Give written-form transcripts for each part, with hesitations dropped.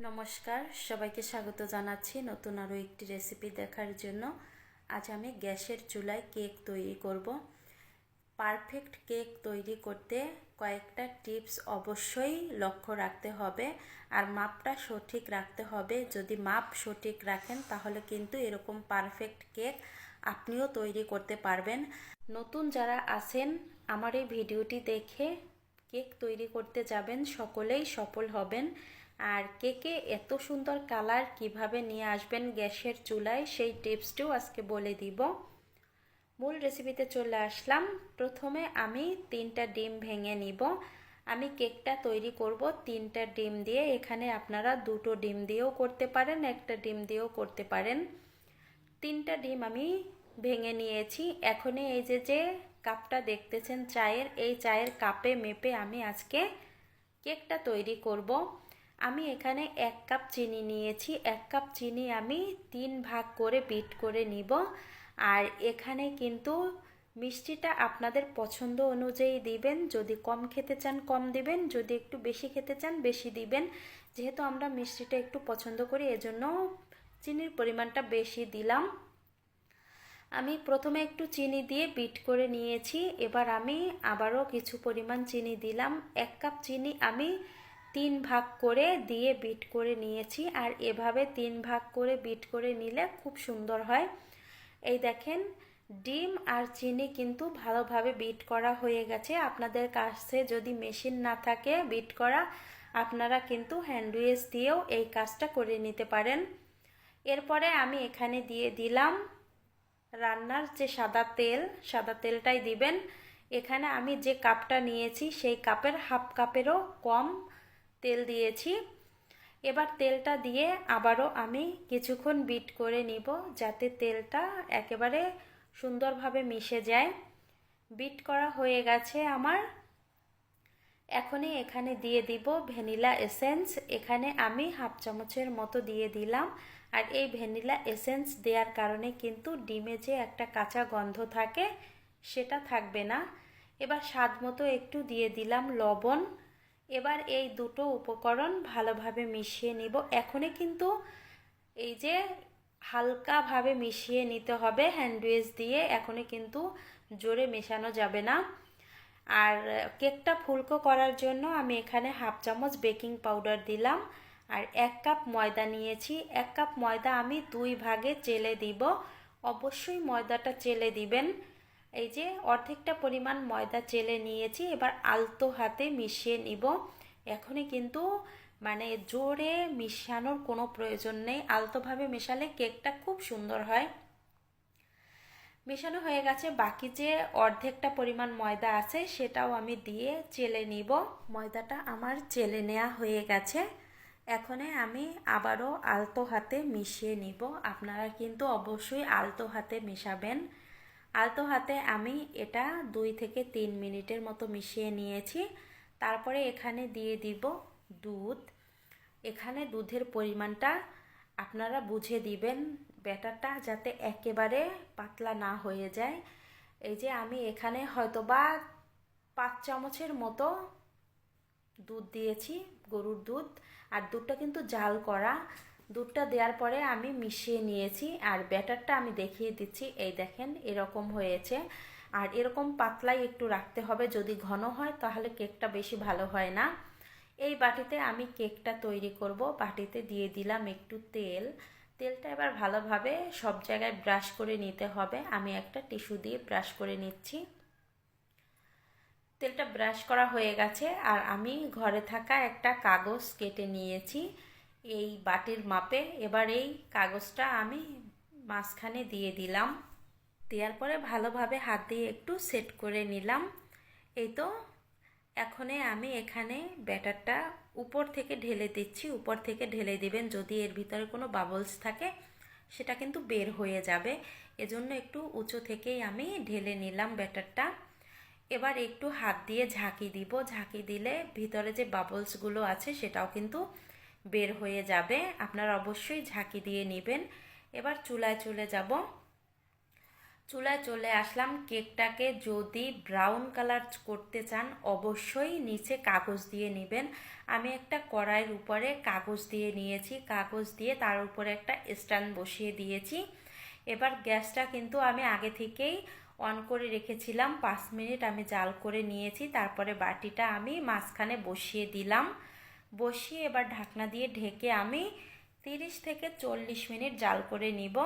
নমস্কার, সবাইকে স্বাগত জানাচ্ছি নতুন আরও একটি রেসিপি দেখার জন্য। আজ আমি গ্যাসের চুলায় কেক তৈরি করব। পারফেক্ট কেক তৈরি করতে কয়েকটা টিপস অবশ্যই লক্ষ্য রাখতে হবে, আর মাপটা সঠিক রাখতে হবে। যদি মাপ সঠিক রাখেন তাহলে কিন্তু এরকম পারফেক্ট কেক আপনিও তৈরি করতে পারবেন। নতুন যারা আছেন আমার এই ভিডিওটি দেখে কেক তৈরি করতে যাবেন, সকলেই সফল হবেন। আর কেকে এত সুন্দর কালার কিভাবে নিয়ে আসবেন গ্যাসের চুলায়, সেই টিপসটিও আজকে বলে দিব। মূল রেসিপিতে চলে আসলাম। প্রথমে আমি 3টা ডিম ভেঙে নিব। আমি কেকটা তৈরি করব 3টা ডিম দিয়ে। এখানে আপনারা 2টো ডিম দিয়েও করতে পারেন, 1টা ডিম দিয়েও করতে পারেন। 3টা ডিম আমি ভেঙে নিয়েছি। এখনই এই যে কাপটা দেখতেছেন চায়ের, এই চায়ের কাপে মেপে আমি আজকে কেকটা তৈরি করব। আমি এখানে 1 কাপ চিনি নিয়েছি। 1 কাপ চিনি আমি 3 ভাগ করে বিট করে নিব। আর এখানে কিন্তু মিষ্টিটা আপনাদের পছন্দ অনুযায়ী দিবেন। যদি কম খেতে চান কম দিবেন, যদি একটু বেশি খেতে চান বেশি দিবেন। যেহেতু আমরা মিষ্টিটা একটু পছন্দ করি এজন্য চিনির পরিমাণটা বেশি দিলাম। আমি প্রথমে একটু চিনি দিয়ে বিট করে নিয়েছি। এবার আমি আবারও কিছু পরিমাণ চিনি দিলাম। 1 কাপ চিনি আমি 3 ভাগ করে দিয়ে বিট করে নিয়েছি। আর এভাবে 3 ভাগ করে বিট করে নিলে খুব সুন্দর হয়। এই দেখেন, ডিম আর চিনি কিন্তু ভালোভাবে বিট করা হয়ে গেছে। আপনাদের কাছে যদি মেশিন না থাকে বিট করা, আপনারা কিন্তু হ্যান্ড উইচ দিয়েও এই কাজটা করে নিতে পারেন। এরপরে আমি এখানে দিয়ে দিলাম রান্নার যে সাদা তেলটাই দিবেন। এখানে আমি যে কাপটা নিয়েছি সেই কাপের হাফ কাপেরও কম তেল দিয়েছি। এবার তেলটা দিয়ে আবারও আমি কিছুক্ষণ বিট করে নিব, যাতে তেলটা একেবারে সুন্দরভাবে মিশে যায়। বিট করা হয়ে গেছে আমার। এখনই এখানে দিয়ে দিব ভ্যানিলা এসেন্স। এখানে আমি হাফ চামচের মতো দিয়ে দিলাম। আর এই ভ্যানিলা এসেন্স দেওয়ার কারণে কিন্তু ডিমে যে একটা কাঁচা গন্ধ থাকে সেটা থাকবে না। এবার স্বাদ মতো একটু দিয়ে দিলাম লবণ। এবার এই দুটো উপকরণ ভালোভাবে মিশিয়ে নিব। এখনই কিন্তু এই যে হালকাভাবে মিশিয়ে নিতে হবে হ্যান্ড উইচ দিয়ে, এখনই কিন্তু জোরে মেশানো যাবে না। আর কেকটা ফুলকো করার জন্য আমি এখানে হাফ চামচ বেকিং পাউডার দিলাম। আর 1 কাপ ময়দা নিয়েছি। 1 কাপ ময়দা আমি 2 ভাগে চেলে দিব। অবশ্যই ময়দাটা চেলে দিবেন। এই যে অর্ধেকটা পরিমাণ ময়দা চেলে নিয়েছি। এবার আলতো হাতে মিশিয়ে নিব। এখনই কিন্তু জোরে মিশানোর কোনো প্রয়োজন নেই, আলতোভাবে মেশালে কেকটা খুব সুন্দর হয়। মেশানো হয়ে গেছে। বাকি যে অর্ধেকটা পরিমাণ ময়দা আছে সেটাও আমি দিয়ে চেলে নিব। ময়দাটা আমার চেলে নেওয়া হয়ে গেছে। এখনে আমি আবারও আলতো হাতে মিশিয়ে নিব। আপনারা কিন্তু অবশ্যই আলতো হাতে মেশাবেন। আলতো হাতে আমি এটা 2 থেকে 3 মিনিটের মতো মিশিয়ে নিয়েছি। তারপরে এখানে দিয়ে দিব দুধ। এখানে দুধের পরিমাণটা আপনারা বুঝে দিবেন, ব্যাটারটা যাতে একেবারে পাতলা না হয়ে যায়। এই যে আমি এখানে হয়তোবা 5 চামচের মতো দুধ দিয়েছি, গরুর দুধ। আর দুধটা কিন্তু জাল করা। দুধটা দেওয়ার পরে আমি মিশিয়ে নিয়েছি। আর ব্যাটারটা আমি দেখিয়ে দিচ্ছি, এই দেখেন এরকম হয়েছে। আর এরকম পাতলাই একটু রাখতে হবে, যদি ঘন হয় তাহলে কেকটা বেশি ভালো হয় না। এই বাটিতে আমি কেকটা তৈরি করব। বাটিতে দিয়ে দিলাম একটু তেল। তেলটা এবার ভালোভাবে সব জায়গায় ব্রাশ করে নিতে হবে। আমি একটা টিস্যু দিয়ে ব্রাশ করে নিচ্ছি। তেলটা ব্রাশ করা হয়ে গেছে। আর আমি ঘরে থাকা একটা কাগজ কেটে নিয়েছি এই বাটির মাপে। এবার এই কাগজটা আমি মাঝখানে দিয়ে দিলাম। দেওয়ার পরে ভালোভাবে হাত দিয়ে একটু সেট করে নিলাম। এই তো এখনে আমি এখানে ব্যাটারটা উপর থেকে ঢেলে দিচ্ছি। উপর থেকে ঢেলে দিবেন, যদি এর ভিতরে কোনো বাবলস থাকে সেটা কিন্তু বের হয়ে যাবে। এজন্য একটু উঁচু থেকেই আমি ঢেলে নিলাম ব্যাটারটা। এবার একটু হাত দিয়ে ঝাঁকি দিব। ঝাঁকি দিলে ভিতরে যে বাবলসগুলো আছে সেটাও কিন্তু বের হয়ে যাবে। আপনারা অবশ্যই ঝাঁকি দিয়ে নেবেন। এবার চুলায় চলে যাব। চুলায় চলে আসলাম। কেকটাকে যদি ব্রাউন কালার করতে চান অবশ্যই নিচে কাগজ দিয়ে নেবেন। আমি একটা কড়াইয়ের উপরে কাগজ দিয়ে নিয়েছি, কাগজ দিয়ে তার উপরে একটা স্ট্যান্ড বসিয়ে দিয়েছি। এবার গ্যাসটা কিন্তু আমি আগে থেকেই অন করে রেখেছিলাম, 5 মিনিট আমি জাল করে নিয়েছি। তারপরে বাটিটা আমি মাঝখানে বসিয়ে দিলাম, বসিয়ে এবার ঢাকনা দিয়ে ঢেকে আমি 30 থেকে 40 মিনিট জাল করে নিব।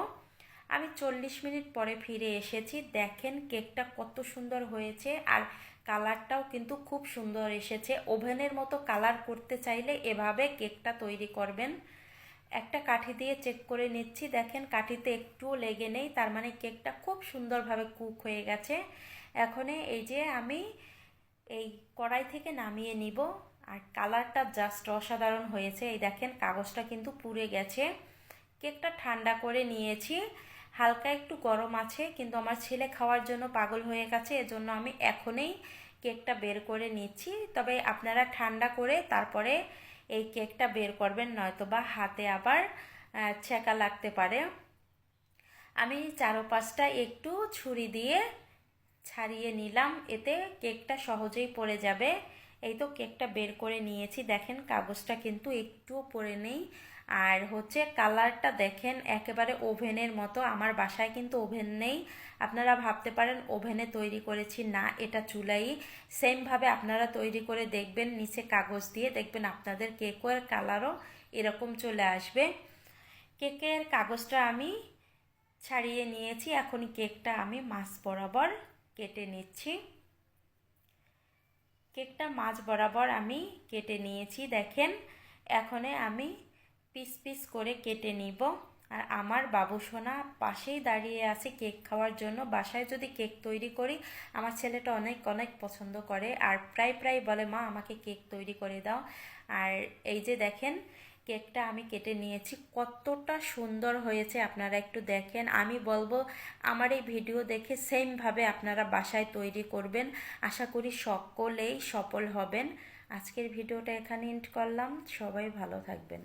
আমি 40 মিনিট পরে ফিরে এসেছি। দেখেন কেকটা কত সুন্দর হয়েছে, আর কালারটাও কিন্তু খুব সুন্দর এসেছে। ওভেনের মতো কালার করতে চাইলে এভাবে কেকটা তৈরি করবেন। একটা কাঠি দিয়ে চেক করে নিচ্ছি, দেখেন কাঠিতে একটুও লেগে নেই, তার মানে কেকটা খুব সুন্দরভাবে কুক হয়ে গেছে। এখন এই যে আমি এই কড়াই থেকে নামিয়ে নিব, আর কালারটা জাস্ট অসাধারণ হয়েছে। এই দেখেন কাগজটা কিন্তু পুড়ে গেছে। কেকটা ঠান্ডা করে নিয়েছি, হালকা একটু গরম আছে, কিন্তু আমার ছেলে খাওয়ার জন্য পাগল হয়ে গেছে, এজন্য আমি এখনই কেকটা বের করে নিচ্ছি। তবে আপনারা ঠান্ডা করে তারপরে এই কেকটা বের করবেন, নয়তো বা হাতে আবার ছ্যাঁকা লাগতে পারে। আমি চারপাশটা একটু ছুরি দিয়ে ছাড়িয়ে নিলাম, এতে কেকটা সহজেই পড়ে যাবে। এই তো কেকটা বের করে নিয়েছি, দেখেন কাগজটা কিন্তু একটুও পড়ে নেই। আর হচ্ছে কালারটা দেখেন একেবারে ওভেনের মতো। আমার বাসায় কিন্তু ওভেন নেই, আপনারা ভাবতে পারেন ওভেনে তৈরি করেছি, না, এটা চুলাই। সেমভাবে আপনারা তৈরি করে দেখবেন, নিচে কাগজ দিয়ে দেখবেন আপনাদের কেকের কালারও এরকম চলে আসবে। কেকের কাগজটা আমি ছাড়িয়ে নিয়েছি, এখন কেকটা আমি মাছ বরাবর কেটে নিচ্ছি। কেকটা মাছ বরাবর আমি কেটে নিয়েছি, দেখেন। এখন আমি পিস পিস করে কেটে নিব। আর আমার বাবু সোনা পাশেই দাঁড়িয়ে আছে কেক খাওয়ার জন্য। বাসায় যদি কেক তৈরি করি আমার ছেলেটা অনেক অনেক পছন্দ করে, আর প্রায় প্রায় বলে, মা আমাকে কেক তৈরি করে দাও। আর এই যে দেখেন কেকটা আমি কেটে নিয়েছি, কতটা সুন্দর হয়েছে আপনারা একটু দেখেন। আমি বলবো আমার এই ভিডিও দেখে সেমভাবে আপনারা বাসায় তৈরি করবেন, আশা করি সকলেই সফল হবেন। আজকের ভিডিওটা এখানে এন্ড করলাম, সবাই ভালো থাকবেন।